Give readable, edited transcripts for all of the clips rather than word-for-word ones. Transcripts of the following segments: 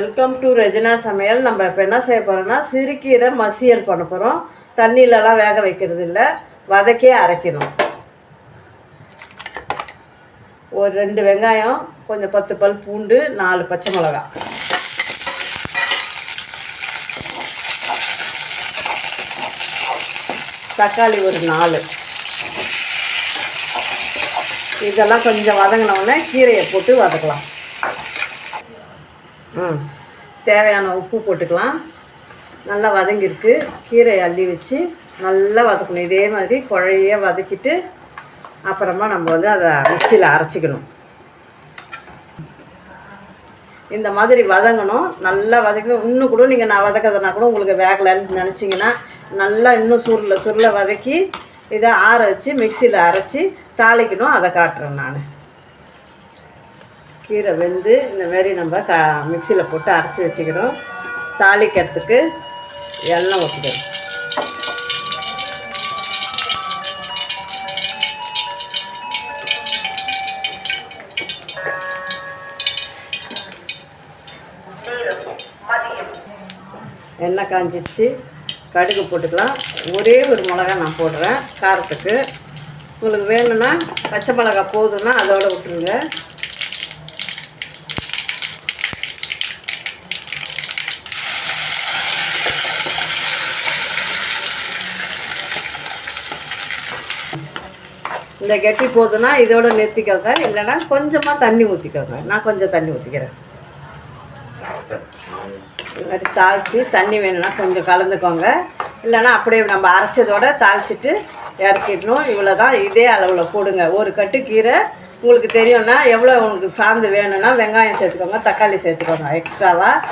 Welcome to Regina சமையல். நம்ம இப்போ என்ன செய்ய போகிறோம்னா சிறுகீரை மசியல் பண்ண போகிறோம். தண்ணியிலலாம் வேக வைக்கிறது இல்லை, வதக்கே அரைக்கணும். ஒரு 2 வெங்காயம், கொஞ்சம் 10 பல் பூண்டு, 4 பச்சை மிளகாய், தக்காளி ஒரு 4. இதெல்லாம் கொஞ்சம் வதங்கினோடனே கீரையை போட்டு வதக்கலாம். தேவையான உப்பு போட்டுக்கலாம். நல்லா வதங்கிருக்கு. கீரையை அள்ளி வச்சு நல்லா வதக்கணும். இதே மாதிரி குழைய வதக்கிட்டு அப்புறமா நம்ம வந்து அதை மிக்சியில் அரைச்சிக்கணும். இந்த மாதிரி வதங்கணும். நல்லா வதக்கணும். இன்னும் கூட நீங்கள் நான் வதக்கிறதுனா கூட உங்களுக்கு வேகலைன்னு நினச்சிங்கன்னா நல்லா இன்னும் சுருள வதக்கி இதை ஆற வச்சு மிக்சியில் அரைச்சி தாளிக்கணும். அதை காட்டுறேன் நான். கீரை வெந்து இந்த மாதிரி நம்ம மிக்சியில் போட்டு அரைச்சி வச்சுக்கிறோம். தாளிக்கிறதுக்கு எண்ணெய் ஊற்றிக்கிறோம். எண்ணெய் காஞ்சிடுச்சு. கடுகு போட்டுக்கலாம். ஒரே ஒரு மிளகா நான் போடுறேன் காரத்துக்கு. உங்களுக்கு வேணும்னா பச்சை மிளகா போதும்னா அதோடு விட்டுருங்க. இந்த கெட்டி போதுன்னா இதோட நிறுத்திக்கோங்க, இல்லைன்னா கொஞ்சமாக தண்ணி ஊற்றிக்கோங்க. நான் கொஞ்சம் தண்ணி ஊற்றிக்கிறேன். இது மாதிரி தாளித்து தண்ணி வேணும்னா கொஞ்சம் கலந்துக்கோங்க, இல்லைன்னா அப்படியே நம்ம அரைச்சதோட தாளிச்சிட்டு இறக்கிடணும். இவ்வளோ தான். இதே அளவில் போடுங்க. ஒரு கட்டு கீரை உங்களுக்கு தெரியும்னா எவ்வளோ உங்களுக்கு சார்ந்து வேணும்னா வெங்காயம் சேர்த்துக்கோங்க, தக்காளி சேர்த்துக்கோங்க எக்ஸ்ட்ராவாக.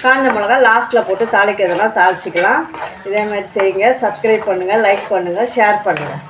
காஞ்ச மிளகா லாஸ்ட்டில் போட்டு தாளிக்கிறதுனா தாளிச்சிக்கலாம். இதே மாதிரி செய்யுங்க. சப்ஸ்கிரைப் பண்ணுங்கள், லைக் பண்ணுங்கள், ஷேர் பண்ணுங்கள்.